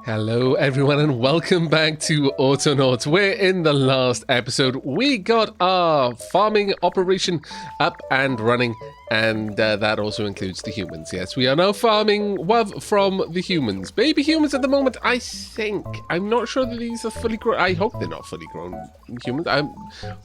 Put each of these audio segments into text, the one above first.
Hello everyone and welcome back to Autonauts, where in the last episode we got our farming operation up and running, and that also includes the humans. Yes, we are now farming WAV from the humans. Baby humans at the moment, I think. I'm not sure that these are fully grown. I hope they're not fully grown humans. I'm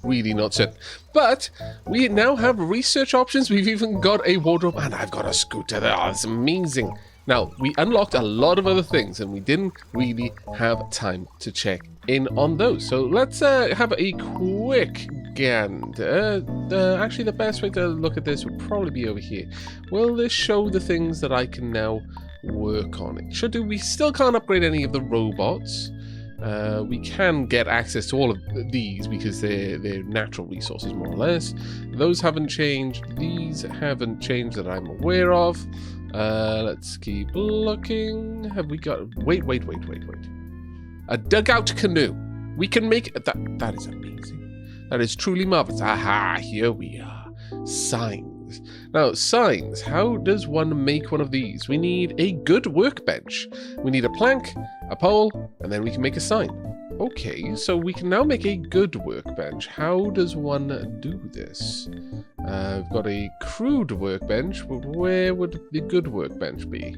really not certain. But we now have research options. We've even got a wardrobe, and I've got a scooter. That's amazing. Now, we unlocked a lot of other things, and we didn't really have time to check in on those. So let's have a quick gander. Actually, the best way to look at this would probably be over here. Will this show the things that I can now work on? It should do. We still can't upgrade any of the robots. We can get access to all of these because they're natural resources, more or less. Those haven't changed. These haven't changed that I'm aware of. Let's keep looking. Have we got... Wait. A dugout canoe. We can make... That is amazing. That is truly marvelous. Aha, here we are. Signs. Now, signs. How does one make one of these? We need a good workbench. We need a plank, a pole, and then we can make a sign. Okay, so we can now make a good workbench. How does one do this? We've got a crude workbench. Where would the good workbench be?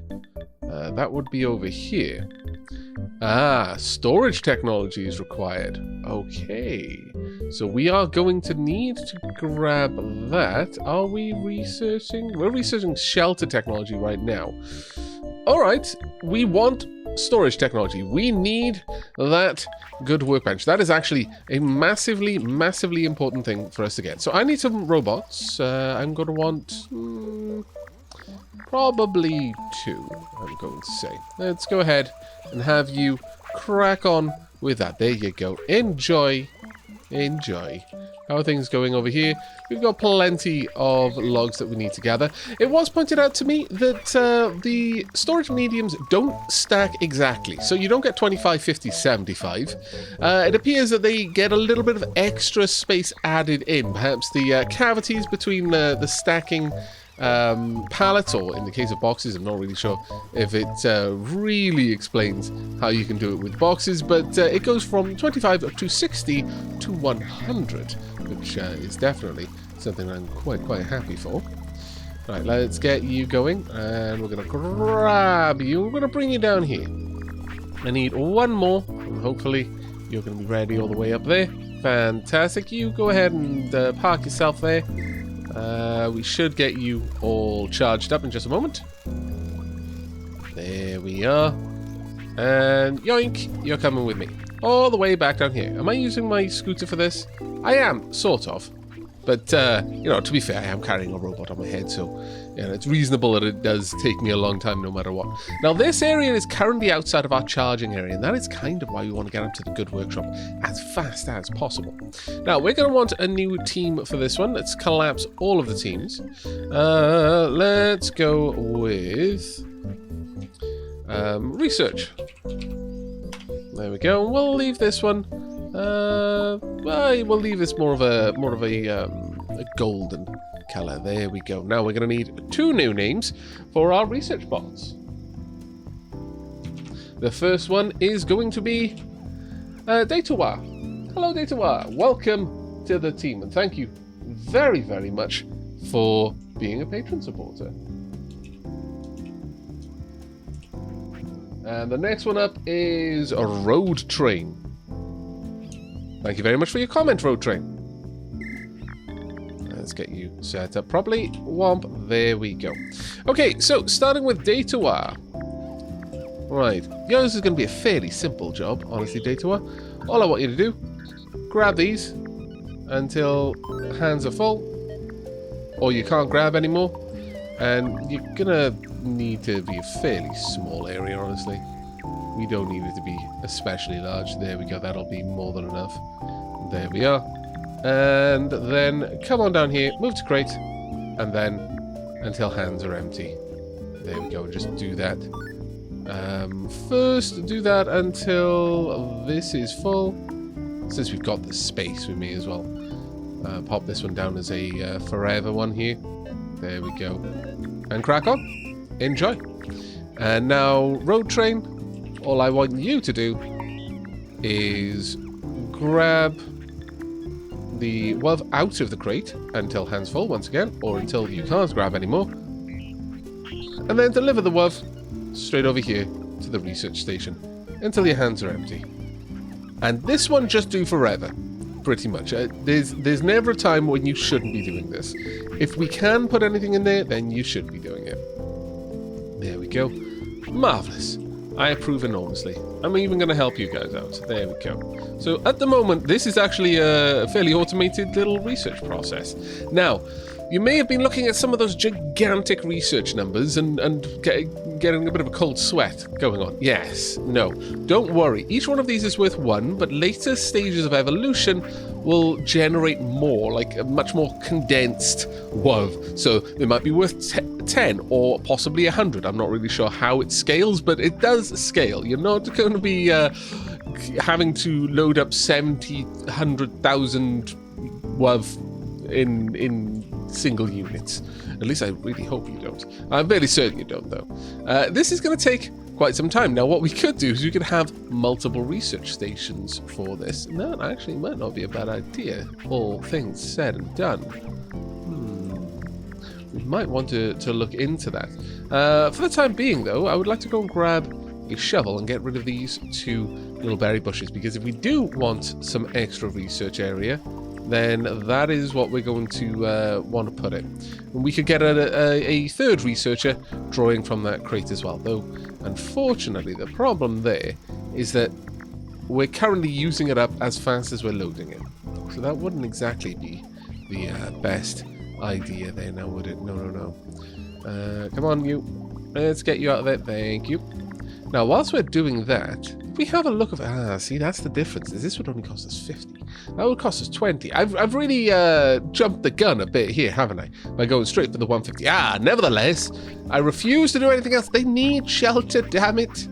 That would be over here. Ah, storage technology is required. Okay, so we are going to need to grab that. Are we researching? We're researching shelter technology right now. All right, we want storage technology. We need that good workbench. That is actually a massively important thing for us to get. So I need some robots. I'm going to want probably 2, I'm going to say. Let's go ahead and have you crack on with that. There you go. Enjoy. How are things going over here? We've got plenty of logs that we need to gather. It was pointed out to me that the storage mediums don't stack exactly. So you don't get 25, 50, 75. It appears that they get a little bit of extra space added in. Perhaps the cavities between the stacking pallets, or in the case of boxes, I'm not really sure if it really explains how you can do it with boxes, but it goes from 25 to 60 to 100, which is definitely something I'm quite happy for. Right, let's get you going, and we're going to grab you. We're going to bring you down here. I need one more, and hopefully you're going to be ready all the way up there. Fantastic. You go ahead and park yourself there. We should get you all charged up in just a moment. There we are. And yoink, you're coming with me. All the way back down here. Am I using my scooter for this? I am, sort of. But, you know, to be fair, I am carrying a robot on my head, so you know, it's reasonable that it does take me a long time no matter what. Now, this area is currently outside of our charging area, and that is kind of why we want to get up to the good workshop as fast as possible. Now, we're going to want a new team for this one. Let's collapse all of the teams. Let's go with research. There we go. We'll leave this one. We'll leave this more of a golden color. There we go. Now we're going to need 2 new names for our research bots. The first one is going to be Datawa. Hello, Datawa. Welcome to the team, and thank you very much for being a patron supporter. And the next one up is a Road Train. Thank you very much for your comment, Road Train. Let's get you set up properly. Womp. There we go. Okay, so starting with Datawa. Right. Yours is going to be a fairly simple job, honestly, Datawa. All I want you to do, grab these until hands are full, or you can't grab anymore. And you're going to need to be a fairly small area, honestly. We don't need it to be especially large. There we go. That'll be more than enough. There we are. And then come on down here, move to crate, and then until hands are empty. There we go. Just do that. First, do that until this is full. Since we've got the space, we may as well pop this one down as a forever one here. There we go. And crack on. Enjoy. And now, Road Train. all I want you to do is grab the wolf out of the crate until hands full once again, or until you can't grab anymore, and then deliver the wolf straight over here to the research station until your hands are empty. And this one just do forever, pretty much. There's never a time when you shouldn't be doing this. If we can put anything in there, then you should be doing it. There we go. Marvellous. I approve enormously. I'm even going to help you guys out. There we go. So at the moment, this is actually a fairly automated little research process. Now, you may have been looking at some of those gigantic research numbers and getting a bit of a cold sweat going on. Yes, no, don't worry. Each one of these is worth 1, but later stages of evolution will generate more, like a much more condensed WoW. So they might be worth 10 or possibly 100. I'm not really sure how it scales, but it does scale. You're not going to be having to load up 70, 100,000 WoW in single units. At least I really hope you don't. I'm fairly certain you don't, though. This is going to take quite some time. Now, what we could do is we could have multiple research stations for this. And that actually might not be a bad idea, all things said and done. We might want to look into that. For the time being, though, I would like to go and grab a shovel and get rid of these 2 little berry bushes, because if we do want some extra research area, then that is what we're going to want to put it. And we could get a third researcher drawing from that crate as well, though unfortunately the problem there is that we're currently using it up as fast as we're loading it. So that wouldn't exactly be the best idea there now, would it? No. Come on, you. Let's get you out of there. Thank you. Now, whilst we're doing that, if we have a look at... see, that's the difference. This would only cost us 50. That would cost us 20. I've really jumped the gun a bit here, haven't I? By going straight for the 150. Nevertheless, I refuse to do anything else. They need shelter, damn it.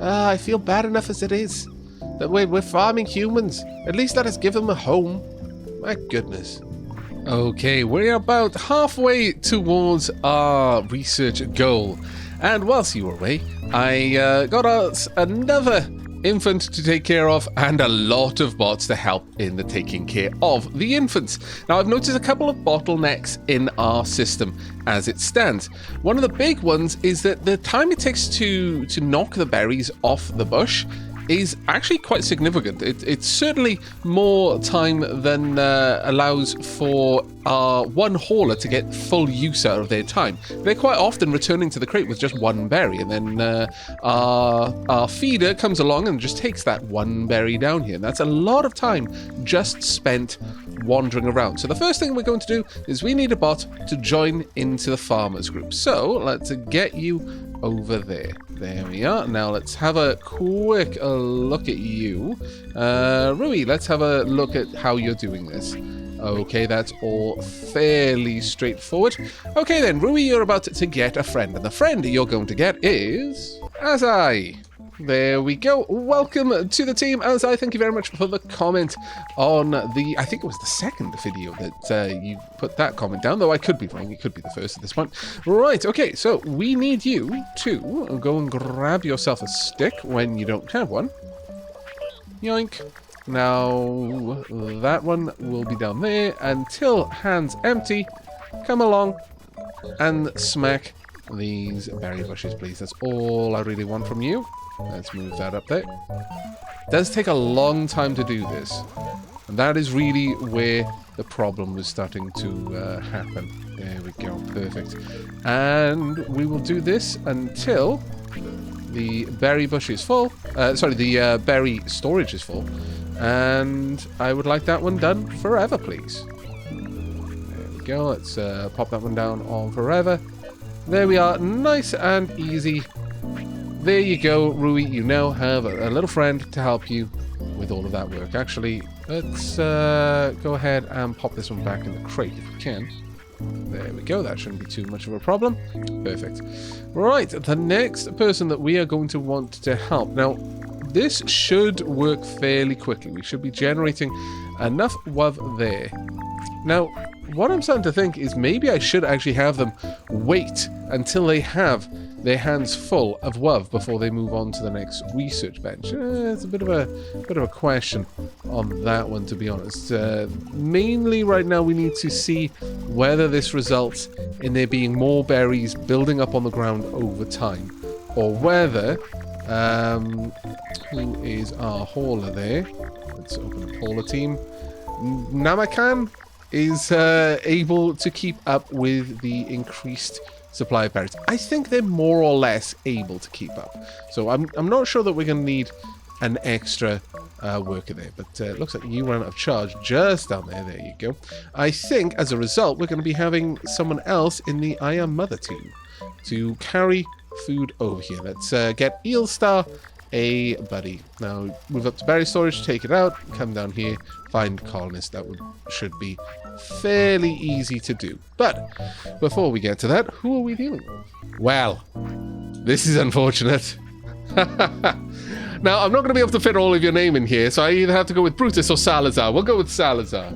I feel bad enough as it is. That we're farming humans. At least let us give them a home. My goodness. Okay, we're about halfway towards our research goal. And whilst you were away, I got us another infant to take care of and a lot of bots to help in the taking care of the infants. Now, I've noticed a couple of bottlenecks in our system as it stands. One of the big ones is that the time it takes to knock the berries off the bush is actually quite significant. It's certainly more time than allows for our one hauler to get full use out of their time. They're quite often returning to the crate with just 1 berry, and then our feeder comes along and just takes that 1 berry down here. And that's a lot of time just spent wandering around. So the first thing we're going to do is we need a bot to join into the farmers group. So let's get you over there. There we are. Now let's have a quick look at you. Rui, let's have a look at how you're doing this. Okay, that's all fairly straightforward. Okay then, Rui, you're about to get a friend. And the friend you're going to get is... Azai. There we go. Welcome to the team, Azai. Thank you very much for the comment on the... I think it was the second video that you put that comment down, though I could be wrong. It could be the first at this point. Right, okay, so we need you to go and grab yourself a stick when you don't have one. Yoink. Now, that one will be down there until hands empty. Come along and smack these berry bushes, please. That's all I really want from you. Let's move that up there. It does take a long time to do this. And that is really where the problem was starting to happen. There we go. Perfect. And we will do this until the berry bush is full. The berry storage is full. And I would like that one done forever, please. There we go. Let's pop that one down on forever. There we are. Nice and easy. There you go, Rui. You now have a little friend to help you with all of that work. Actually, let's go ahead and pop this one back in the crate if we can. There we go. That shouldn't be too much of a problem. Perfect. Right, the next person that we are going to want to help. Now, this should work fairly quickly. We should be generating enough WoW there. Now, what I'm starting to think is maybe I should actually have them wait until they have their hands full of WUV before they move on to the next research bench? It's a bit of a question on that one, to be honest. Mainly right now we need to see whether this results in there being more berries building up on the ground over time, or whether who is our hauler there? Let's open up hauler team. Namakan is able to keep up with the increased supply of berries. I think they're more or less able to keep up. So I'm not sure that we're going to need an extra worker there. But it looks like you ran out of charge just down there. There you go. I think as a result, we're going to be having someone else in the I Am Mother team to carry food over here. Let's get Eelstar a buddy. Now move up to berry storage, take it out, come down here, find colonists. That should be fairly easy to do. But before we get to that, who are we dealing with? Well, this is unfortunate. Now, I'm not going to be able to fit all of your name in here, so I either have to go with Brutus or Salazar. We'll go with Salazar.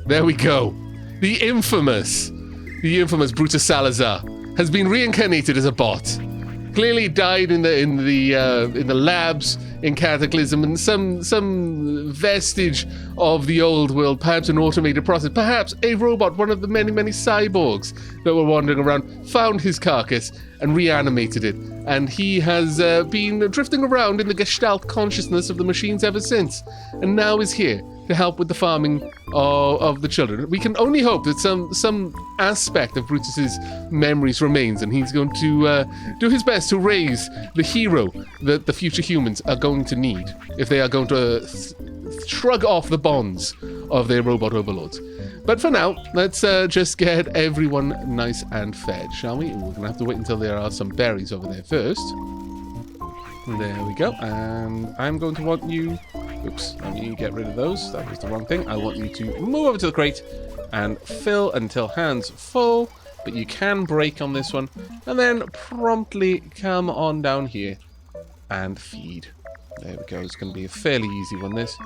There we go. The infamous Brutus Salazar has been reincarnated as a bot. Clearly died in the labs in Cataclysm, and some vestige of the old world, perhaps an automated process, perhaps a robot, one of the many cyborgs that were wandering around, found his carcass and reanimated it, and he has been drifting around in the Gestalt consciousness of the machines ever since, and now is here to help with the farming of the children. We can only hope that some aspect of Brutus's memories remains, and he's going to do his best to raise the hero that the future humans are going to need if they are going to shrug off the bonds of their robot overlords. But for now, let's just get everyone nice and fed, shall we? We're going to have to wait until there are some berries over there first. There we go. And I'm going to want you... Oops, let me get rid of those. That was the wrong thing. I want you to move over to the crate and fill until hands full. But you can break on this one. And then promptly come on down here and feed. There we go. It's going to be a fairly easy one, this.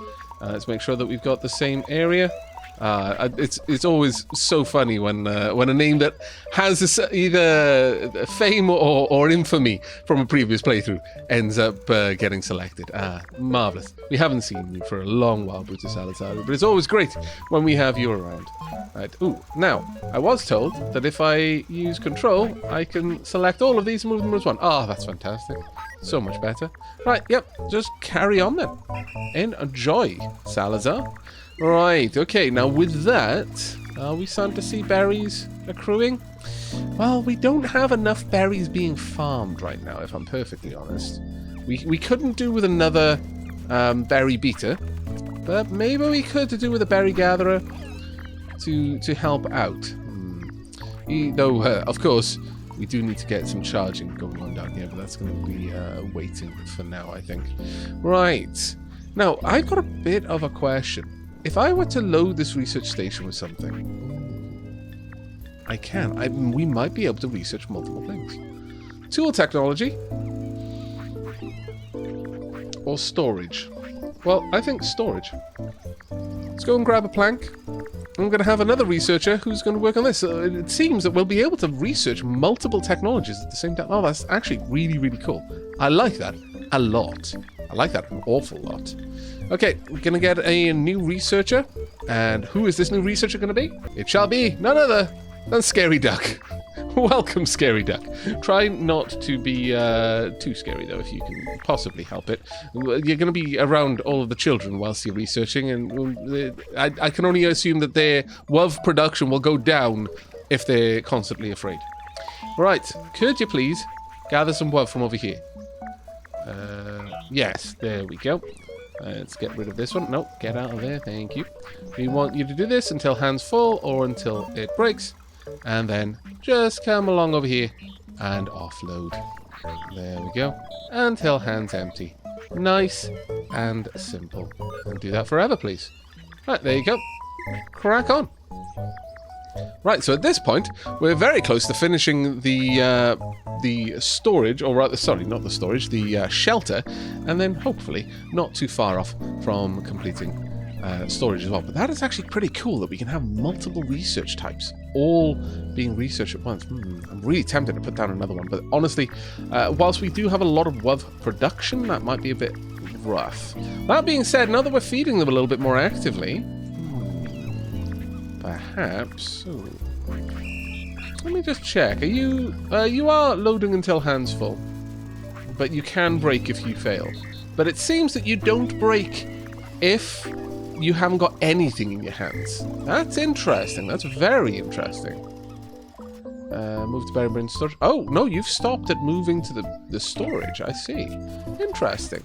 Let's make sure that we've got the same area. It's always so funny when a name that has either fame or infamy from a previous playthrough ends up getting selected. Marvelous. We haven't seen you for a long while, Brutus Salazar, but it's always great when we have you around. Right. Ooh, now, I was told that if I use control, I can select all of these and move them as one. Ah, that's fantastic. So much better. Right, yep, just carry on then. Enjoy, Salazar. Right, okay, now with that, are we starting to see berries accruing? Well, we don't have enough berries being farmed right now, if I'm perfectly honest. We couldn't do with another berry beater, but maybe we could do with a berry gatherer to help out. Though, of course, we do need to get some charging going on down here, but that's going to be waiting for now, I think. Right, now, I've got a bit of a question. If I were to load this research station with something, I can. We might be able to research multiple things. Tool technology or storage? Well, I think storage. Let's go and grab a plank. I'm going to have another researcher who's going to work on this. It seems that we'll be able to research multiple technologies at the same time. Oh, that's actually really cool. I like that a lot. I like that an awful lot. Okay, we're going to get a new researcher. And who is this new researcher going to be? It shall be none other than Scary Duck. Welcome, Scary Duck. Try not to be too scary, though, if you can possibly help it. You're going to be around all of the children whilst you're researching, and I can only assume that their WUV production will go down if they're constantly afraid. Right, could you please gather some WUV from over here? Yes, there we go. Let's get rid of this one. Nope, get out of there, thank you. We want you to do this until hands full or until it breaks. And then just come along over here and offload. There we go. Until hands empty. Nice and simple. And do that forever, please. Right, there you go. Crack on. Right, so at this point, we're very close to finishing the storage, or rather, sorry, not the storage, the shelter, and then hopefully not too far off from completing storage as well. But that is actually pretty cool that we can have multiple research types all being researched at once. I'm really tempted to put down another one, but honestly, whilst we do have a lot of WUV production, that might be a bit rough. That being said, now that we're feeding them a little bit more actively, perhaps... let me just check. Are you... you are loading until hands full, but you can break if you fail. But it seems that you don't break if you haven't got anything in your hands. That's interesting. That's very interesting. Move to berry bin storage. Oh, no, you've stopped at moving to the storage. I see. Interesting.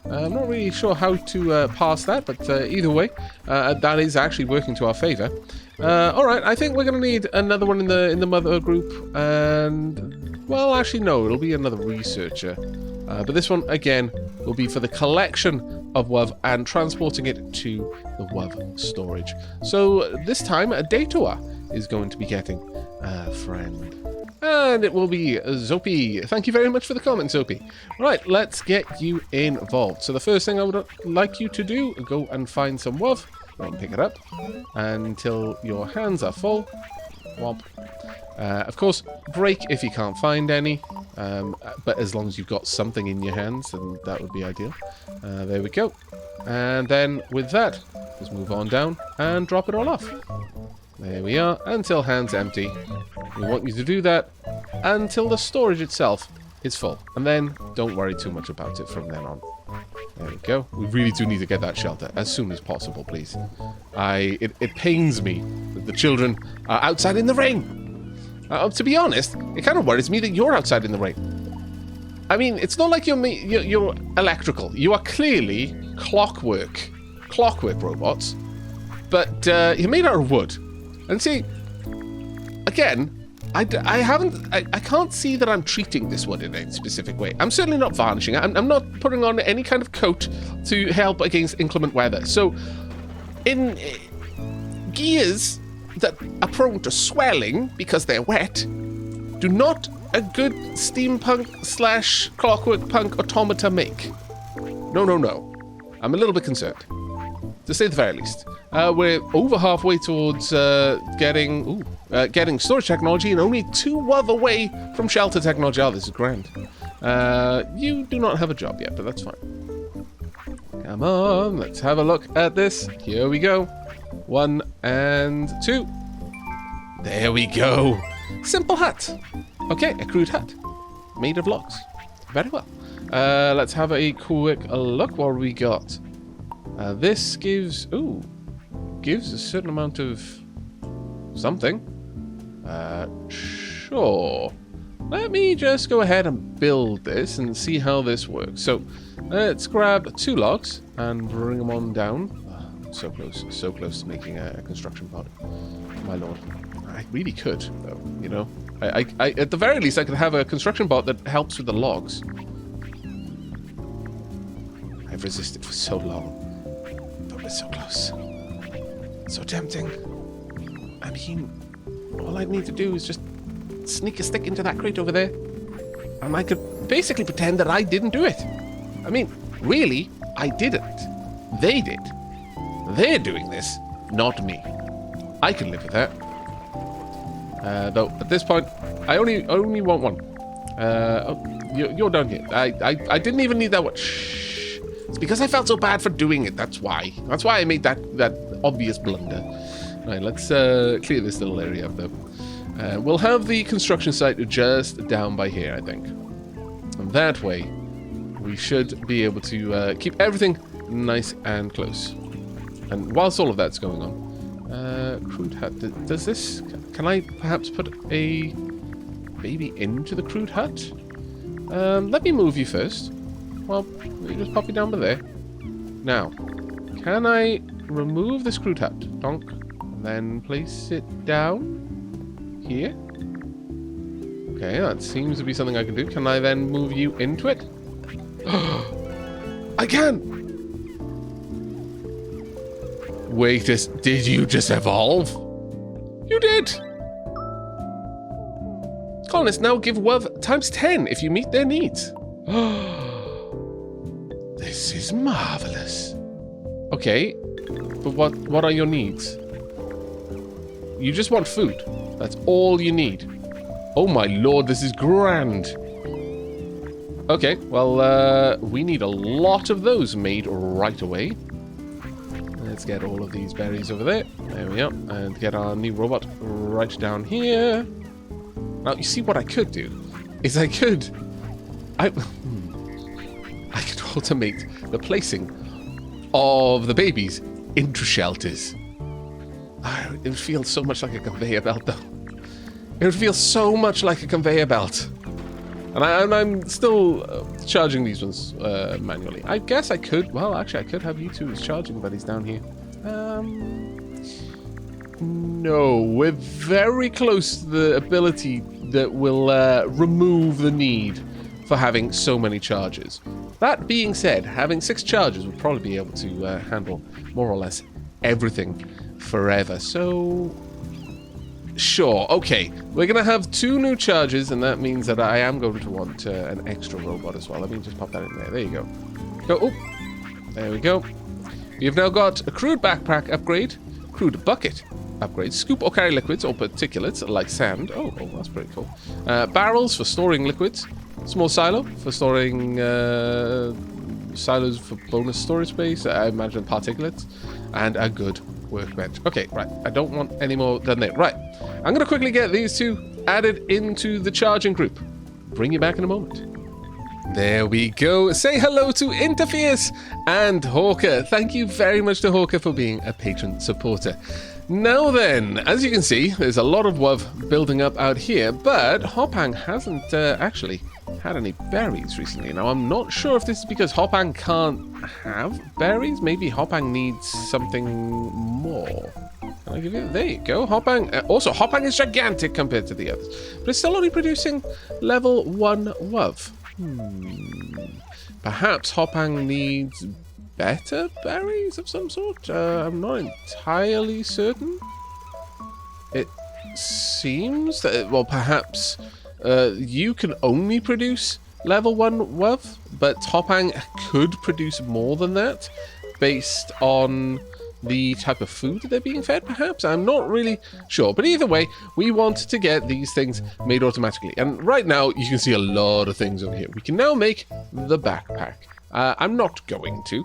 I'm not really sure how to pass that, but either way, that is actually working to our favor. All right, I think we're going to need another one in the mother group, and well, actually no, it'll be another researcher. But this one again will be for the collection of WUV and transporting it to the WUV storage. So this time, Datoa is going to be getting a friend. And it will be Zopi. Thank you very much for the comment, Zopi. Right, let's get you involved. So the first thing I would like you to do, go and find some WUV. Go and pick it up until your hands are full. Womp. Of course, break if you can't find any. But as long as you've got something in your hands, then that would be ideal. There we go. And then with that, just move on down and drop it all off. There we are, until hands empty. We want you to do that until the storage itself is full. And then don't worry too much about it from then on. There we go. We really do need to get that shelter as soon as possible, please. It pains me that the children are outside in the rain. To be honest, it kind of worries me that you're outside in the rain. I mean, it's not like you're electrical. You are clearly clockwork robots, but you're made out of wood. And see, again, I can't see that I'm treating this wood in a specific way. I'm certainly not varnishing. I'm not putting on any kind of coat to help against inclement weather. So, in gears that are prone to swelling because they're wet, do not a good steampunk / clockwork punk automata make. No. I'm a little bit concerned, to say the very least. We're over halfway towards getting storage technology and only 2 WUV away from shelter technology. Oh, this is grand. You do not have a job yet, but that's fine. Come on, let's have a look at this. Here we go. 1 and 2. There we go. Simple hut. Okay, a crude hut. Made of logs. Very well. Let's have a quick look what we got. This gives a certain amount of something. Sure. Let me just go ahead and build this and see how this works. So let's grab 2 logs and bring them on down. So close to making a construction pod. My lord. I really could, though, you know. I at the very least, I could have a construction bot that helps with the logs. I've resisted for so long. But we're so close. So tempting. I mean, all I need to do is just sneak a stick into that crate over there. And I could basically pretend that I didn't do it. I mean, really, I didn't. They did. They're doing this, not me. I can live with that. Though, at this point, I only want one. You're down here. I didn't even need that one. Shh. It's because I felt so bad for doing it. That's why. That's why I made that obvious blunder. Right, let's clear this little area up, though. We'll have the construction site just down by here, I think. And that way, we should be able to keep everything nice and close. And whilst all of that's going on, crude hut. Does this... Can I perhaps put a baby into the crude hut? Let me move you first. Well, let me just pop you down by there. Now, can I remove this crude hut? Donk. And then place it down here. Okay, that seems to be something I can do. Can I then move you into it? I can! Wait, did you just evolve? You did! Colonists now give WUV times 10 if you meet their needs. This is marvelous. Okay, but But what are your needs? You just want food. That's all you need. Oh my lord, this is grand. Okay, well, we need a lot of those made right away. Let's get all of these berries over there. There we are. And get our new robot right down here. Now, you see what I could do? Is I could automate the placing of the babies into shelters. It would feel so much like a conveyor belt, though. It would feel so much like a conveyor belt. And I'm still charging these ones manually. I guess I could... Well, actually, I could have you two as charging buddies down here. No, we're very close to the ability that will remove the need for having so many chargers. That being said, having 6 chargers would probably be able to handle more or less everything forever. So... Sure, okay. We're going to have 2 new chargers, and that means that I am going to want an extra robot as well. Let me just pop that in there. There you go. Oh, there we go. You've now got a crude backpack upgrade, crude bucket upgrade, scoop or carry liquids or particulates like sand. Oh, that's pretty cool. Barrels for storing liquids, small silo for storing silos for bonus storage space, I imagine particulates, and a good workbench. Okay, right. I don't want any more than that. Right. I'm going to quickly get these 2 added into the charging group. Bring you back in a moment. There we go. Say hello to Interfierce and Hawker. Thank you very much to Hawker for being a patron supporter. Now then, as you can see, there's a lot of WUV building up out here, but Hopang hasn't actually had any berries recently. Now, I'm not sure if this is because Hopang can't have berries. Maybe Hopang needs something more. Can I give you... There you go, Hopang. Also, Hopang is gigantic compared to the others, but it's still only producing level 1 WUV. Perhaps Hopang needs better berries of some sort? I'm not entirely certain. It seems that, well, perhaps you can only produce level 1 WUV, but Hopang could produce more than that based on the type of food that they're being fed, perhaps? I'm not really sure. But either way, we want to get these things made automatically. And right now, you can see a lot of things over here. We can now make the backpack. I'm not going to.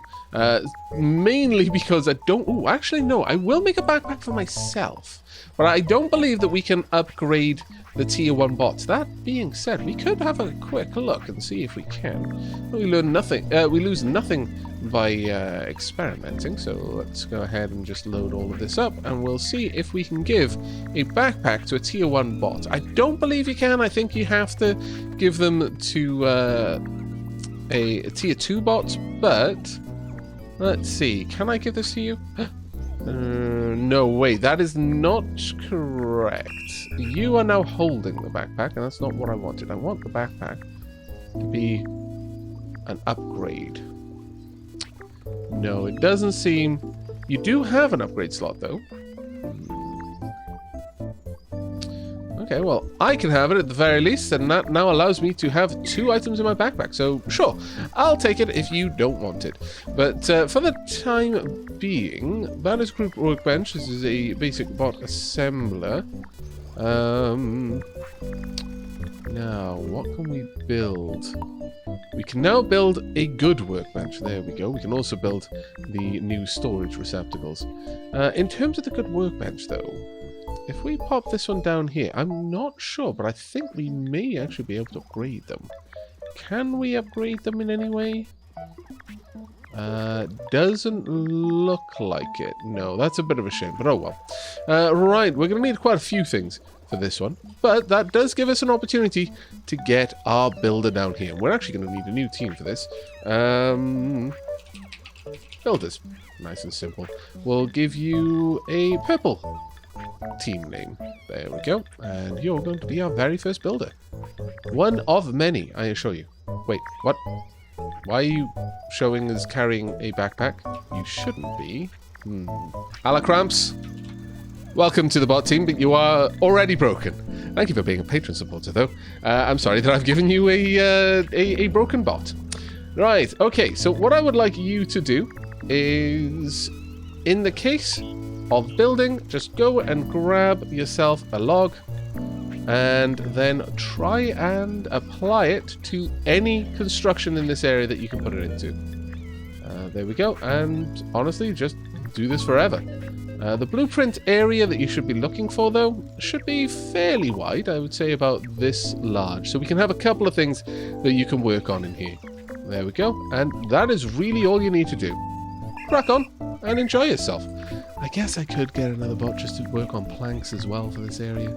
Mainly because I don't... Oh, actually, no. I will make a backpack for myself. But I don't believe that we can upgrade the tier 1 bots. That being said, we could have a quick look and see if we can. We learn nothing. We lose nothing by experimenting. So let's go ahead and just load all of this up, and we'll see if we can give a backpack to a tier 1 bot. I don't believe you can. I think you have to give them to a tier 2 bot. But let's see. Can I give this to you? No, wait, that is not correct. You are now holding the backpack, and that's not what I wanted. I want the backpack to be an upgrade. No, it doesn't seem... You do have an upgrade slot, though. Okay, well, I can have it at the very least, and that now allows me to have 2 items in my backpack. So, sure, I'll take it if you don't want it. But for the time being, that is group workbench. This is a basic bot assembler. Now, what can we build? We can now build a good workbench. There we go. We can also build the new storage receptacles. In terms of the good workbench, though, if we pop this one down here, I'm not sure, but I think we may actually be able to upgrade them. Can we upgrade them in any way? Doesn't look like it. No, that's a bit of a shame, but oh well. Right, we're going to need quite a few things for this one, but that does give us an opportunity to get our builder down here. We're actually going to need a new team for this. Builders. Nice and simple. We'll give you a purple team name. There we go. And you're going to be our very first builder. One of many, I assure you. Wait, what? Why are you showing as carrying a backpack? You shouldn't be. Alacramps, welcome to the bot team, but you are already broken. Thank you for being a patron supporter, though. I'm sorry that I've given you a broken bot. Right, okay, so what I would like you to do is in the case of building, just go and grab yourself a log and then try and apply it to any construction in this area that you can put it into. There we go. And honestly, just do this forever. The blueprint area that you should be looking for, though, should be fairly wide. I would say about this large. So we can have a couple of things that you can work on in here. There we go. And that is really all you need to do. Crack on and enjoy yourself. I guess I could get another bot just to work on planks as well for this area.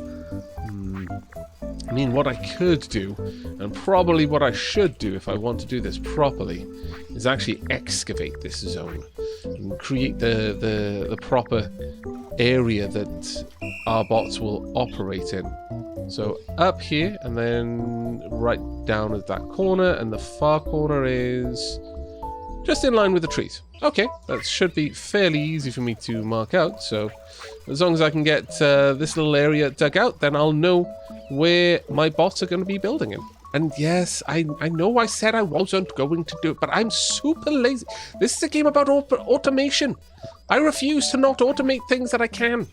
I mean, what I could do, and probably what I should do if I want to do this properly, is actually excavate this zone and create the proper area that our bots will operate in. So up here, and then right down at that corner, and the far corner is just in line with the trees. Okay, that should be fairly easy for me to mark out, so as long as I can get this little area dug out, then I'll know where my bots are going to be building in. And yes, I know I said I wasn't going to do it, but I'm super lazy. This is a game about automation. I refuse to not automate things that I can.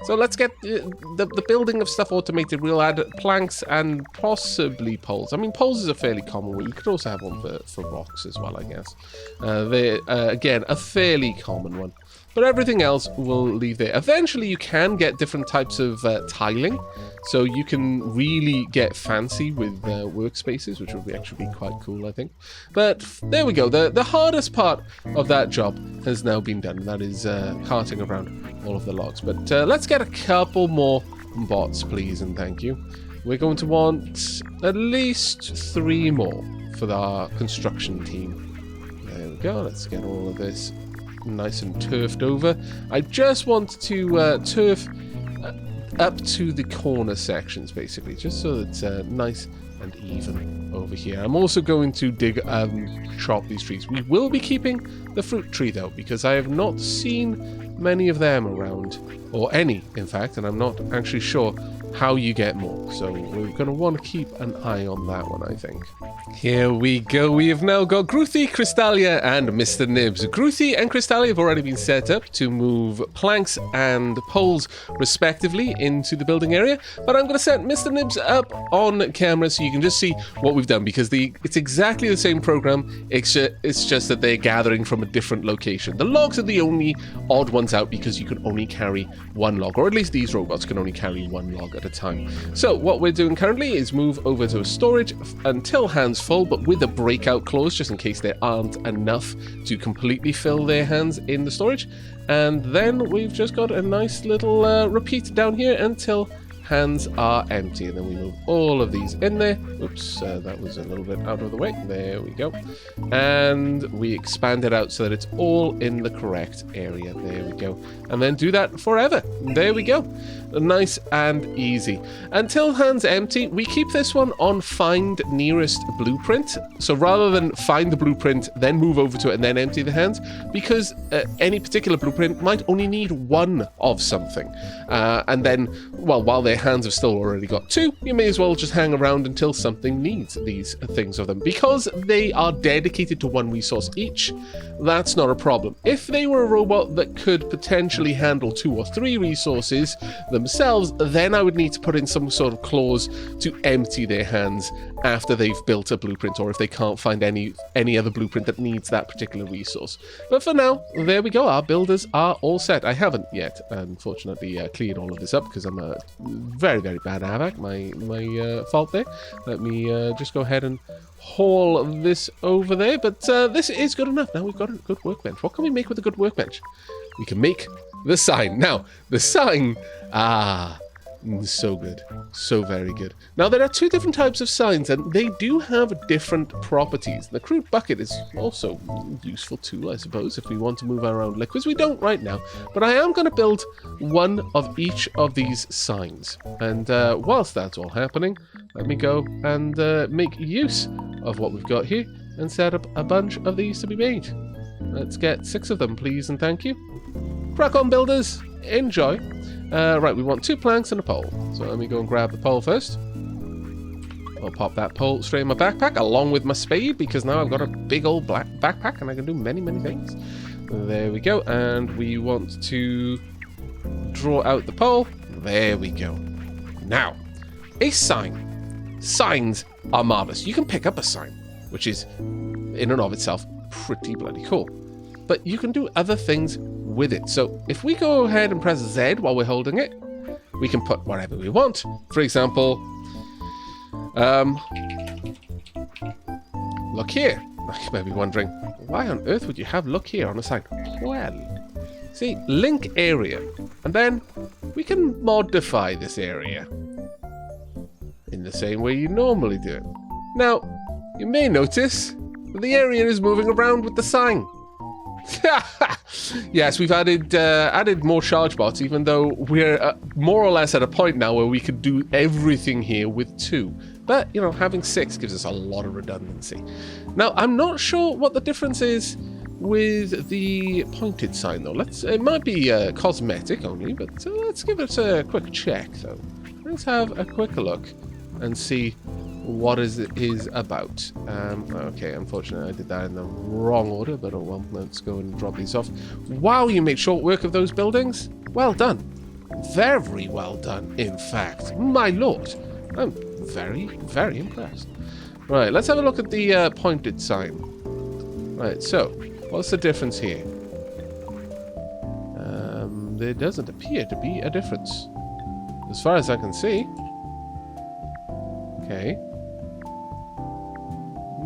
So let's get the building of stuff automated. We'll add planks and possibly poles. I mean, poles is a fairly common one. You could also have one for rocks as well, I guess. They're, again, a fairly common one. But everything else we'll leave there. Eventually, you can get different types of tiling. So you can really get fancy with workspaces, which would actually be quite cool, I think. But there we go. The hardest part of that job has now been done. That is carting around all of the logs. But let's get a couple more bots, please, and thank you. We're going to want at least 3 more for our construction team. There we go. Let's get all of this nice and turfed over. I just want to turf up to the corner sections, basically, just so it's nice and even over here. I'm also going to chop these trees. We will be keeping the fruit tree, though, because I have not seen many of them around, or any, in fact, and I'm not actually sure how you get more. So we're going to want to keep an eye on that one, I think. Here we go. We have now got Groothy, Crystalia, and Mr. Nibs. Groothy and Crystalia have already been set up to move planks and poles, respectively, into the building area. But I'm going to set Mr. Nibs up on camera so you can just see what we've done, because it's exactly the same program. It's just that they're gathering from a different location. The logs are the only odd ones out because you can only carry 1 log, or at least these robots can only carry 1 log at a time. So what we're doing currently is move over to a storage until hands full, but with a breakout clause just in case there aren't enough to completely fill their hands in the storage. And then we've just got a nice little repeat down here until hands are empty, and then we move all of these in there. Oops, that was a little bit out of the way. There we go. And we expand it out so that it's all in the correct area. There we go. And then do that forever. There we go. Nice and easy. Until hands empty, we keep this one on find nearest blueprint. So rather than find the blueprint, then move over to it and then empty the hands, because any particular blueprint might only need 1 of something. And then, well, while their hands have still already got 2, you may as well just hang around until something needs these things of them. Because they are dedicated to 1 resource each, that's not a problem. If they were a robot that could potentially handle 2 or 3 resources themselves, then I would need to put in some sort of clause to empty their hands after they've built a blueprint, or if they can't find any other blueprint that needs that particular resource. But for now, there we go. Our builders are all set. I haven't yet, unfortunately, cleared all of this up because I'm a very, very bad Aavak. My fault there. Let me just go ahead and haul this over there. But this is good enough. Now we've got a good workbench. What can we make with a good workbench? We can make the sign. Now, the sign... so good. So very good. Now, there are 2 different types of signs, and they do have different properties. The crude bucket is also a useful tool, I suppose, if we want to move around liquids. We don't right now, but I am going to build 1 of each of these signs. And whilst that's all happening, let me go and make use of what we've got here and set up a bunch of these to be made. Let's get 6 of them, please, and thank you. Crack on, builders. Enjoy. Right, we want 2 planks and a pole. So let me go and grab the pole first. I'll pop that pole straight in my backpack along with my spade, because now I've got a big old black backpack and I can do many, many things. There we go. And we want to draw out the pole. There we go. Now, a sign. Signs are marvelous. You can pick up a sign, which is, in and of itself, pretty bloody cool. But you can do other things with it. So if we go ahead and press Z while we're holding it, we can put whatever we want. For example, look here. You may be wondering, why on earth would you have look here on a sign? Well, see, link area. And then we can modify this area in the same way you normally do it. Now, you may notice that the area is moving around with the sign. Yes, we've added more charge bots, even though we're more or less at a point now where we could do everything here with 2. But, you know, having 6 gives us a lot of redundancy. Now, I'm not sure what the difference is with the pointed sign, though. It might be cosmetic only, but let's give it a quick check, though. Let's have a quick look and see what it is about. Okay, unfortunately I did that in the wrong order, but oh well, let's go and drop these off. Wow, you made short work of those buildings. Well done. Very well done, in fact. My lord. I'm very, very impressed. Right, let's have a look at the pointed sign. Right, so, what's the difference here? There doesn't appear to be a difference, as far as I can see. Okay.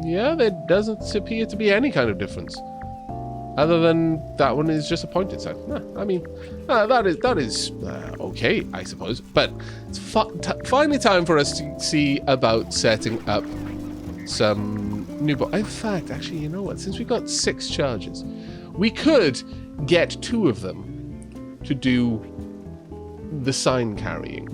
Yeah, there doesn't appear to be any kind of difference, other than that one is just a pointed sign. I mean, that is okay, I suppose. But it's finally time for us to see about setting up some new. In fact, actually, you know what? Since we've got 6 charges, we could get 2 of them to do the sign carrying.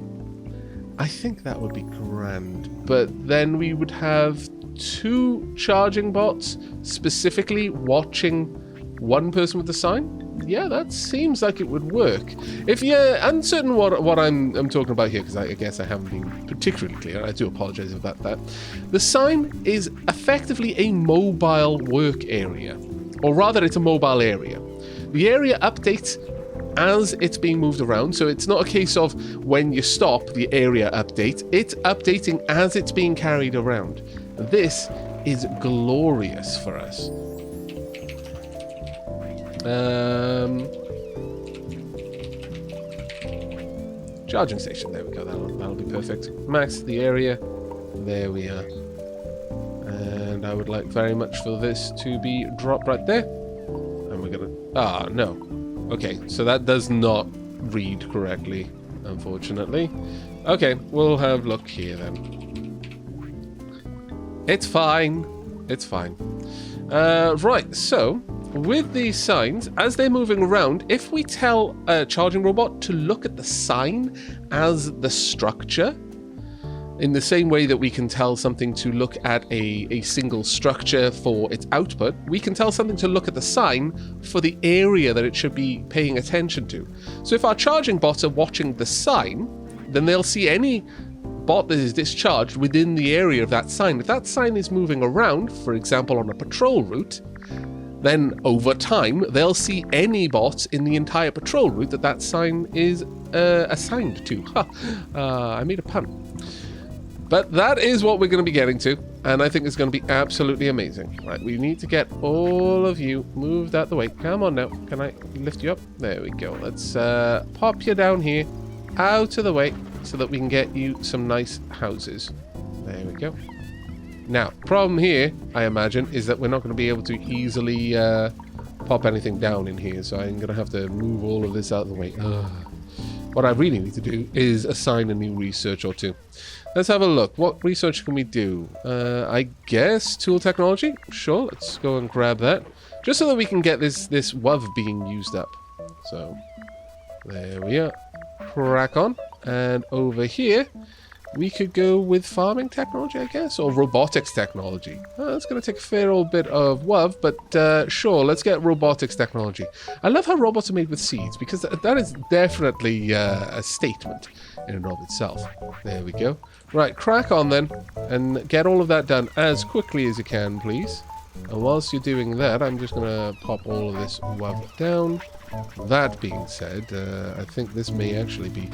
I think that would be grand, but then we would have 2 charging bots specifically watching one person with the sign. Yeah, that seems like it would work. If you're uncertain what I'm talking about here, because I guess I haven't been particularly clear, I do apologize about that. The sign is effectively a mobile work area, or rather it's a mobile area. The area updates as it's being moved around, so it's not a case of when you stop, the area updates. It's updating as it's being carried around. This is glorious for us. Charging station, there we go, that'll be perfect. Max the area, there we are. And I would like very much for this to be dropped right there. And we're gonna, no. Okay, so that does not read correctly, unfortunately. Okay, we'll have look here then. It's fine. It's fine. Right, so with these signs, as they're moving around, if we tell a charging robot to look at the sign as the structure, in the same way that we can tell something to look at a single structure for its output, we can tell something to look at the sign for the area that it should be paying attention to. So if our charging bots are watching the sign, then they'll see any bot that is discharged within the area of that sign. If that sign is moving around, for example on a patrol route, then over time they'll see any bot in the entire patrol route that sign is assigned to. I made a pun. But that is what we're going to be getting to, and I think it's going to be absolutely amazing. Right, we need to get all of you moved out the way. Come on now. Can I lift you up? There we go. Let's pop you down here, out of the way, so that we can get you some nice houses. There we go. Now, problem here, I imagine, is that we're not going to be able to easily pop anything down in here, so I'm going to have to move all of this out of the way. What I really need to do is assign a new research or 2. Let's have a look. What research can we do? I guess tool technology? Sure, let's go and grab that. Just so that we can get this WUV being used up. So, there we are. Crack on. And over here, we could go with farming technology, I guess, or robotics technology. That's going to take a fair old bit of WUV, but sure, let's get robotics technology. I love how robots are made with seeds, because that is definitely a statement in and of itself. There we go. Right, crack on then, and get all of that done as quickly as you can, please. And whilst you're doing that, I'm just going to pop all of this web down. That being said, I think this may actually be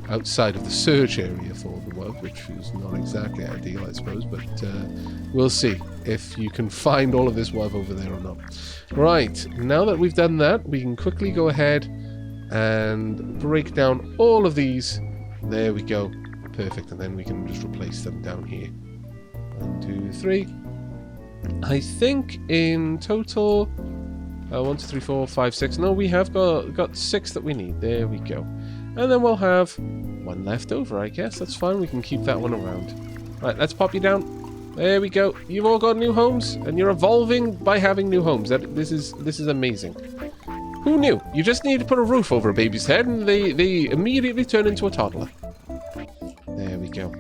outside of the search area for the web, which is not exactly ideal, I suppose, but we'll see if you can find all of this web over there or not. Right, now that we've done that, we can quickly go ahead and break down all of these. There we go. Perfect, and then we can just replace them down here. 1, 2, 3. I think in total, 1, 2, 3, 4, 5, 6. No, we have got 6 that we need. There we go. And then we'll have 1 left over, I guess. That's fine. We can keep that one around. Right, let's pop you down. There we go. You've all got new homes, and you're evolving by having new homes. This is amazing. Who knew? You just need to put a roof over a baby's head, and they immediately turn into a toddler. There we go.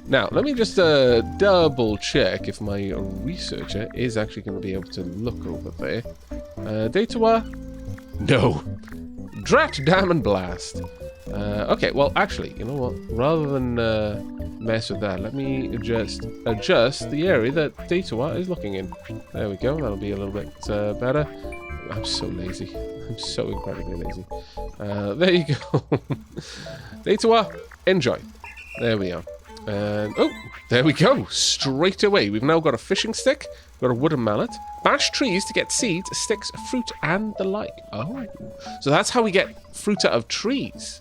Now, let me just double check if my researcher is actually going to be able to look over there. Data? No. Drat, damn, and blast. Okay, well, actually, you know what? Rather than mess with that, let me just adjust the area that Data is looking in. There we go. That'll be a little bit better. I'm so lazy. I'm so incredibly lazy. There you go. Data, enjoy. There we are. And, oh, there we go. Straight away. We've now got a fishing stick, got a wooden mallet, bash trees to get seeds, sticks, fruit, and the like. Oh, so that's how we get fruit out of trees.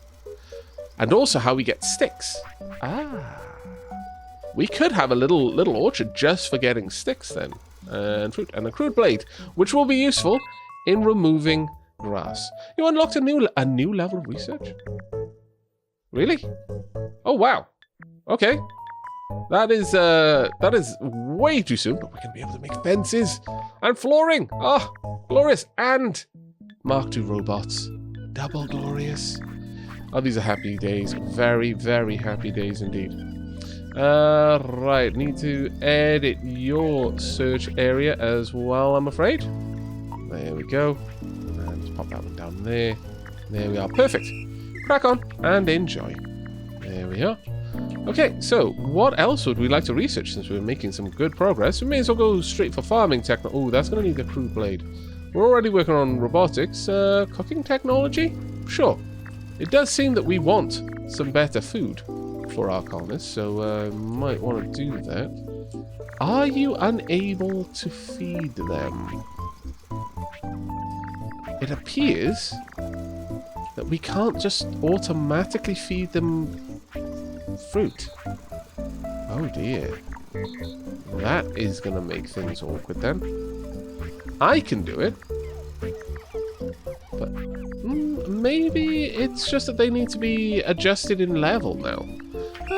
And also how we get sticks. Ah. We could have a little orchard just for getting sticks then. And fruit, and a crude blade, which will be useful in removing grass. You unlocked a new level of research? Really? Oh, wow. Okay, that is way too soon, but we're going to be able to make fences and flooring. Oh, glorious. And Mark II robots. Double glorious. Oh, these are happy days. Very, very happy days indeed. Right, need to edit your search area as well, I'm afraid. There we go. And just pop that one down there. There we are. Perfect. Crack on and enjoy. There we are. Okay, so what else would we like to research since we're making some good progress? We may as well go straight for farming techno. Oh, that's going to need a crude blade. We're already working on robotics. Cooking technology? Sure. It does seem that we want some better food for our colonists, so might want to do that. Are you unable to feed them? It appears that we can't just automatically feed them fruit. Oh dear. That is going to make things awkward then. I can do it. But maybe it's just that they need to be adjusted in level now.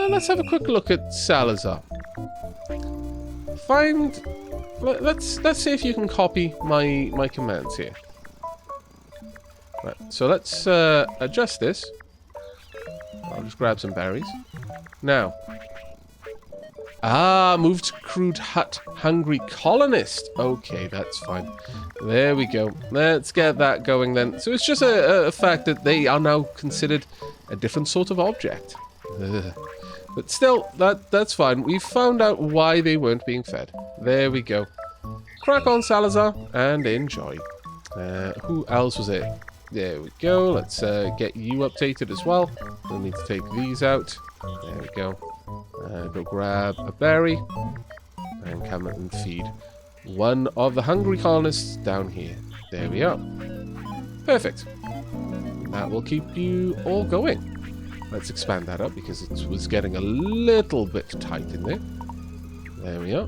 Let's have a quick look at Salazar. Let's see if you can copy my commands here. Right, so let's adjust this. I'll just grab some berries. Now. Move to crude hut, hungry colonist. Okay, that's fine. There we go. Let's get that going then. So it's just a fact that they are now considered a different sort of object. But still, that's fine. We've found out why they weren't being fed. There we go. Crack on, Salazar, and enjoy. Who else was it? There we go. Let's get you updated as well. We'll need to take these out. There we go. Go grab a berry and come and feed one of the hungry colonists down here. There we are. Perfect. That will keep you all going. Let's expand that up because it was getting a little bit tight in there. There we are.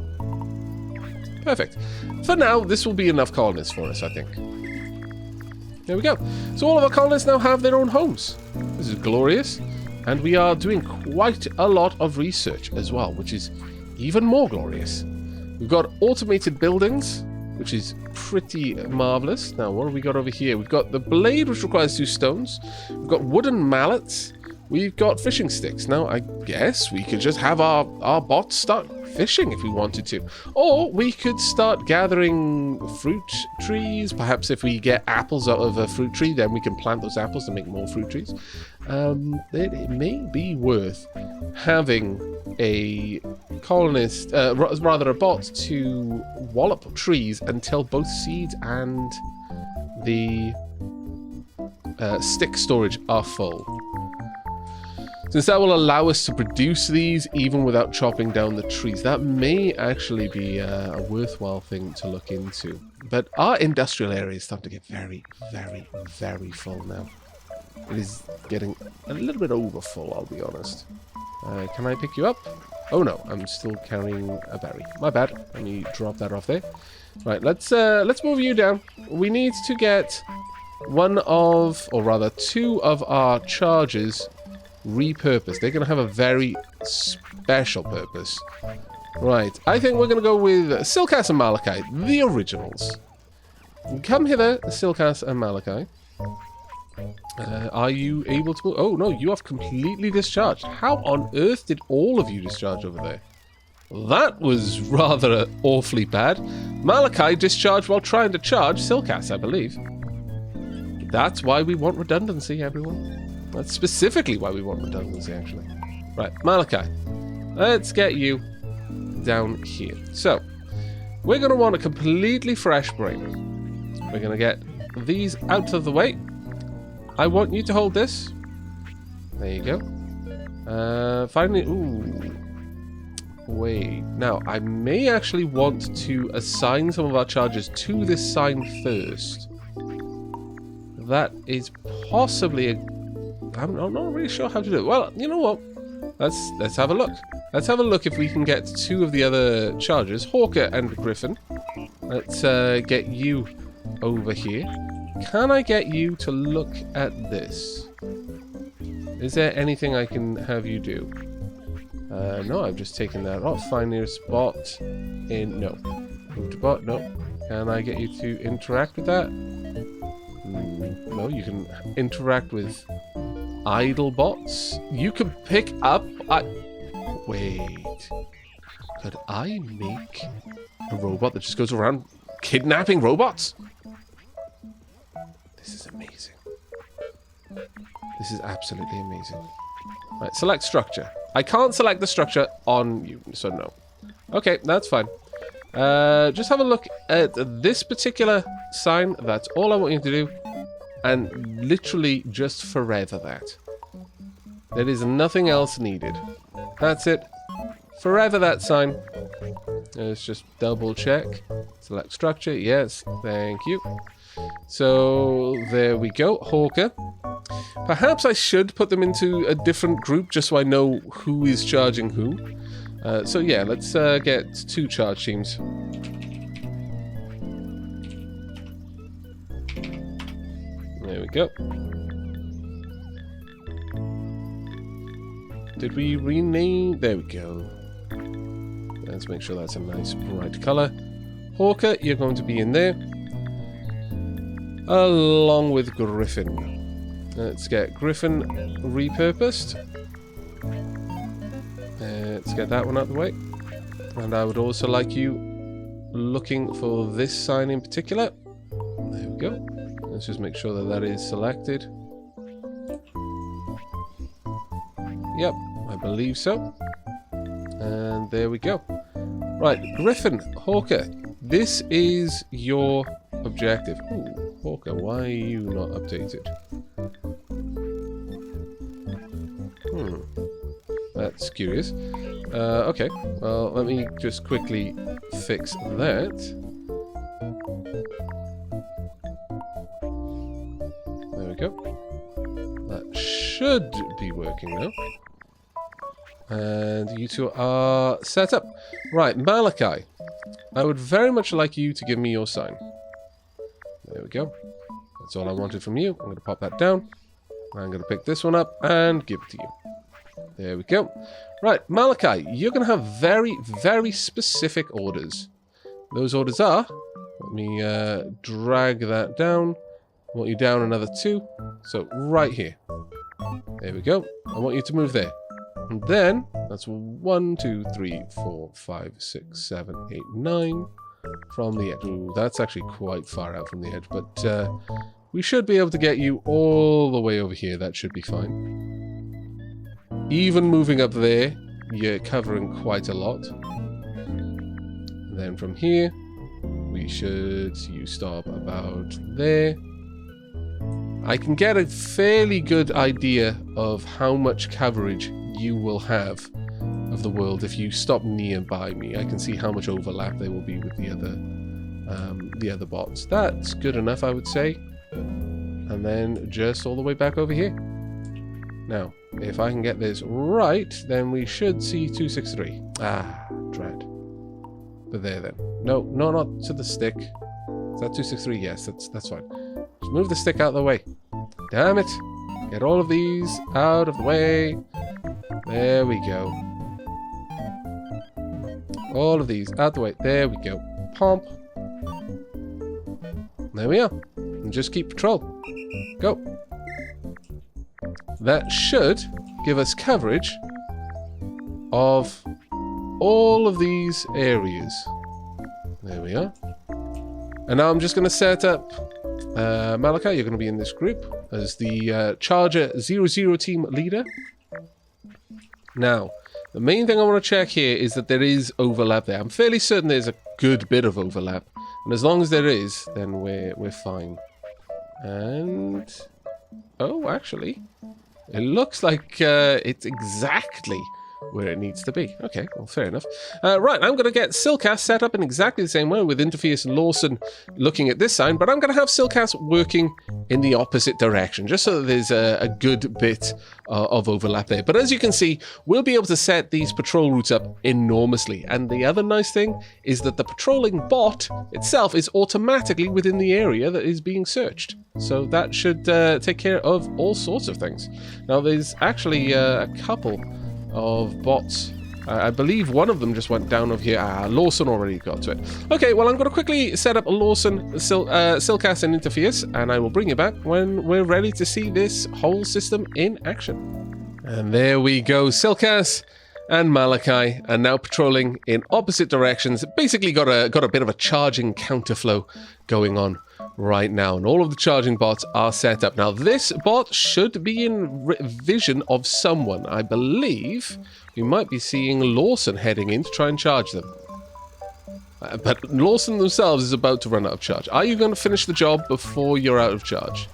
Perfect. For now, this will be enough colonists for us, I think. There we go. So all of our colonists now have their own homes. This is glorious. And we are doing quite a lot of research as well, which is even more glorious. We've got automated buildings, which is pretty marvelous. Now, what have we got over here? We've got the blade, which requires 2 stones. We've got wooden mallets. We've got fishing sticks. Now, I guess we could just have our bots start fishing if we wanted to. Or we could start gathering fruit trees. Perhaps if we get apples out of a fruit tree, then we can plant those apples to make more fruit trees. It may be worth having a colonist, rather a bot, to wallop trees until both seeds and the stick storage are full. Since that will allow us to produce these even without chopping down the trees. That may actually be a worthwhile thing to look into. But our industrial area is starting to get very, very, very full now. It is getting a little bit over full, I'll be honest. Can I pick you up? Oh no, I'm still carrying a berry. My bad. Let me drop that off there. Right, let's move you down. We need to get one of, or rather two of our charges repurposed. They're going to have a very special purpose. Right, I think we're going to go with Silkas and Malachi, the originals. Come hither, Silkas and Malachi. Are you able to move? Oh no, you have completely discharged. How on earth did all of you discharge over there? That was rather awfully bad. Malachi discharged while trying to charge Silkas, I believe. That's why we want redundancy, everyone. That's specifically why we want redundancy, actually. Right, Malachi. Let's get you down here. So, we're going to want a completely fresh brain. We're going to get these out of the way. I want you to hold this. There you go. Finally, ooh. Wait. Now, I may actually want to assign some of our charges to this sign first. That is possibly a... I'm not really sure how to do it. Well, you know what? Let's have a look. Let's have a look if we can get two of the other charges, Hawker and Griffin. Let's get you over here. Can I get you to look at this? Is there anything I can have you do? No, I've just taken that off. Find nearest bot in... No. Move to bot. No. Can I get you to interact with that? No, you can interact with idle bots. You can pick up... Wait. Could I make a robot that just goes around kidnapping robots? This is amazing. This is absolutely amazing. Right, select structure. I can't select the structure on you, so no. Okay, that's fine. Just have a look at this particular sign. That's all I want you to do. And literally just forever that. There is nothing else needed. That's it. Forever that sign. Let's just double check. Select structure. Yes, thank you. So there we go. Hawker. Perhaps I should put them into a different group just so I know who is charging who. So yeah, let's get two charge teams. There we go. Did we rename? There we go. Let's make sure that's a nice bright color. Hawker, you're going to be in there. Along with Griffin. Let's get Griffin repurposed. Let's get that one out of the way. And I would also like you looking for this sign in particular. There we go. Let's just make sure that that is selected. Yep, I believe so. And there we go. Right, Griffin, Hawker, this is your objective. Ooh, Hawker, why are you not updated? That's curious. Okay, well, let me just quickly fix that. There we go. That should be working now. And you two are set up. Right, Malachi. I would very much like you to give me your sign. There we go. That's all I wanted from you. I'm going to pop that down. I'm going to pick this one up and give it to you. There we go. Right, Malachi, you're going to have very, very specific orders. Those orders are... Let me drag that down. I want you down another 2. So, right here. There we go. I want you to move there. And then, that's 1, 2, 3, 4, 5, 6, 7, 8, 9 from the edge. Ooh, that's actually quite far out from the edge, but we should be able to get you all the way over here. That should be fine. Even moving up there, you're covering quite a lot. And then from here, you stop about there. I can get a fairly good idea of how much coverage you will have of the world if you stop nearby me. I can see how much overlap there will be with the other bots. That's good enough, I would say. And then just all the way back over here. Now, if I can get this right, then we should see 263. Ah, dread. But there then. No, not to the stick. Is that 263? Yes, that's fine. Just move the stick out of the way. Damn it. Get all of these out of the way. There we go. All of these out the way. There we go. Pomp. There we are. And just keep patrol. Go. That should give us coverage of all of these areas. There we are. And now I'm just going to set up Malachi, you're going to be in this group as the Charger 00 team leader. Now, the main thing I want to check here is that there is overlap there. I'm fairly certain there's a good bit of overlap. And as long as there is, then we're fine. And... oh, actually, it looks like it's exactly where it needs to be. Okay, well, fair enough. Right, I'm going to get Silcast set up in exactly the same way with Interface and Lawson looking at this side, but I'm going to have Silcast working in the opposite direction, just so that there's a good bit of overlap there. But as you can see, we'll be able to set these patrol routes up enormously. And the other nice thing is that the patrolling bot itself is automatically within the area that is being searched. So that should take care of all sorts of things. Now, there's actually a couple of bots. I believe one of them just went down over here. Lawson already got to it. Okay, well, I'm going to quickly set up a Lawson, Silcast, and Interface, and I will bring you back when we're ready to see this whole system in action. And there we go. Silcast and Malachi are now patrolling in opposite directions. Basically got a bit of a charging counterflow going on right now, and all of the charging bots are set up. Now, this bot should be in vision of someone. I believe we might be seeing Lawson heading in to try and charge them. But Lawson themselves is about to run out of charge. Are you going to finish the job before you're out of charge?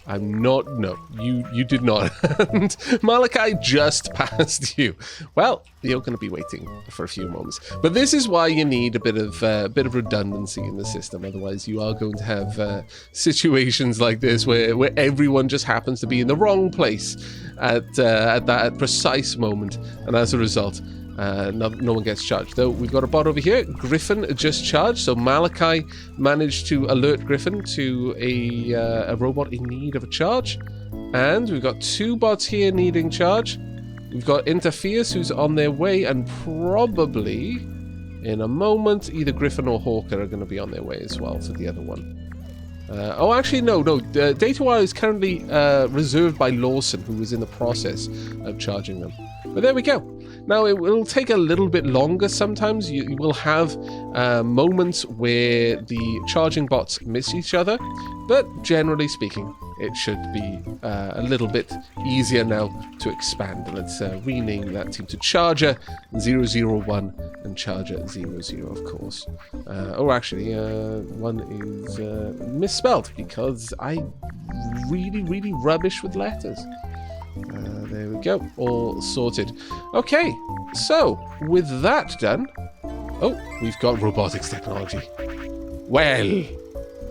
I'm not. No, you did not. And Malachi just passed you. Well, you're going to be waiting for a few moments. But this is why you need a bit of redundancy in the system. Otherwise, you are going to have situations like this where everyone just happens to be in the wrong place at that precise moment, and as a result, no one gets charged. Though we've got a bot over here. Griffin just charged, so Malachi managed to alert Griffin to a robot in need of a charge. And we've got two bots here needing charge. We've got Interface, who's on their way, and probably in a moment either Griffin or Hawker are going to be on their way as well to the other one. Oh, actually, no. Datawire is currently reserved by Lawson, who is in the process of charging them. But there we go. Now, it will take a little bit longer sometimes. You will have moments where the charging bots miss each other, but generally speaking, it should be a little bit easier now to expand. Let's rename that team to Charger 001 and Charger 00, of course. Oh, actually, one is misspelled because I'm really rubbish with letters. There we go, all sorted. Okay, so with that done, oh, we've got robotics technology. Well,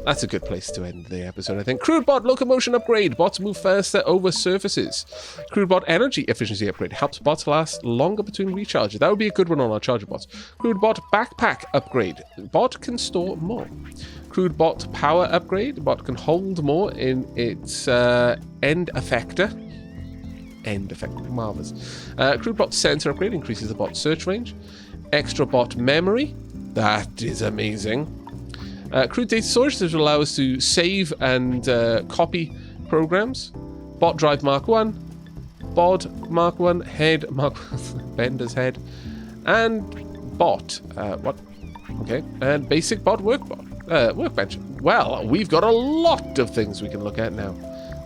that's a good place to end the episode, I think. Crude bot locomotion upgrade. Bots move faster over surfaces. Crude bot energy efficiency upgrade. Helps bots last longer between recharges. That would be a good one on our charger bots. Crude bot backpack upgrade. Bot can store more. Crude bot power upgrade. Bot can hold more in its end effector. Marvelous. Crude bot sensor upgrade increases the bot search range. Extra bot memory. That is amazing. Crude data storage that will allow us to save and copy programs. Bot drive Mark 1. bod mark 1, head mark Bender's head, and bot. What? Okay, and basic bot workbench. Well, we've got a lot of things we can look at now.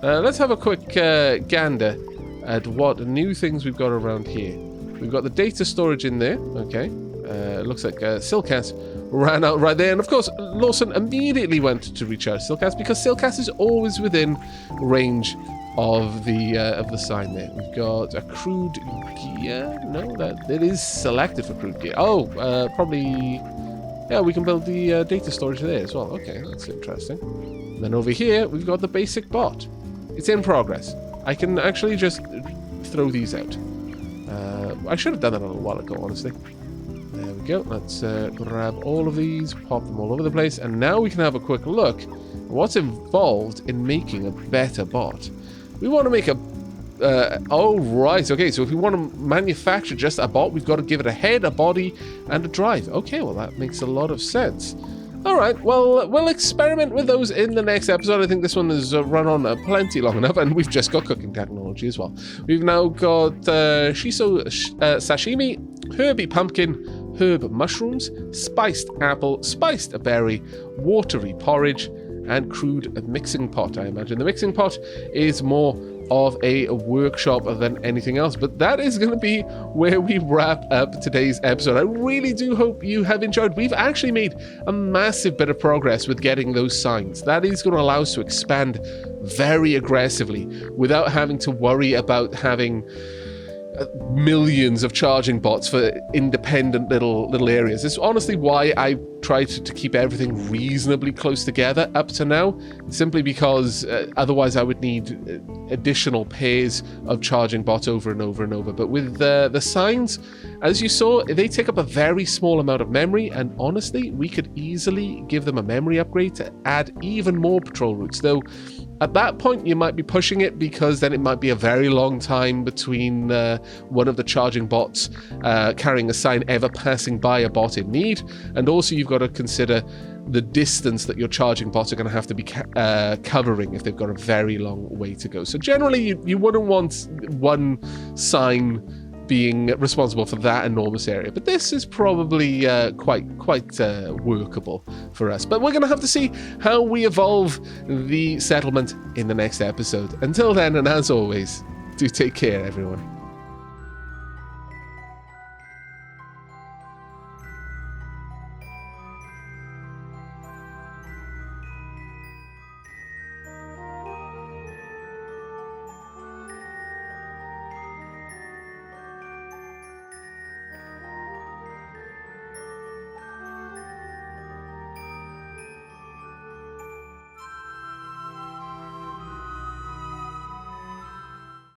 Let's have a quick gander at what new things we've got around here. We've got the data storage in there. Okay, looks like Silcas ran out right there, and of course Lawson immediately went to reach out to Silcas because Silcas is always within range of the sign there. We've got a crude gear. No, that it is selected for crude gear. Oh, probably. Yeah, we can build the data storage there as well. Okay, that's interesting. And then over here, we've got the basic bot. It's in progress. I can actually just throw these out. I should have done that a little while ago, honestly. There we go. Let's grab all of these, pop them all over the place, and now we can have a quick look at what's involved in making a better bot. We want to make a... oh, right. Okay, so if we want to manufacture just a bot, we've got to give it a head, a body, and a drive. Okay, well, that makes a lot of sense. All right, well, we'll experiment with those in the next episode. I think this one has run on plenty long enough, and we've just got cooking technology as well. We've now got shiso sashimi, herby pumpkin, herb mushrooms, spiced apple, spiced berry, watery porridge, and crude mixing pot. I imagine the mixing pot is more of a workshop than anything else, but that is going to be where we wrap up today's episode. I really do hope you have enjoyed. We've actually made a massive bit of progress with getting those signs. That is going to allow us to expand very aggressively without having to worry about having millions of charging bots for independent little areas. It's honestly why I tried to keep everything reasonably close together up to now, simply because otherwise I would need additional pairs of charging bots over and over and over. But with the signs, as you saw, they take up a very small amount of memory, and honestly, we could easily give them a memory upgrade to add even more patrol routes, though at that point, you might be pushing it because then it might be a very long time between one of the charging bots carrying a sign ever passing by a bot in need. And also you've got to consider the distance that your charging bots are going to have to be covering if they've got a very long way to go. So generally, you wouldn't want one sign being responsible for that enormous area, but this is probably quite workable for us. But we're going to have to see how we evolve the settlement in the next episode. Until then, and as always, do take care, everyone.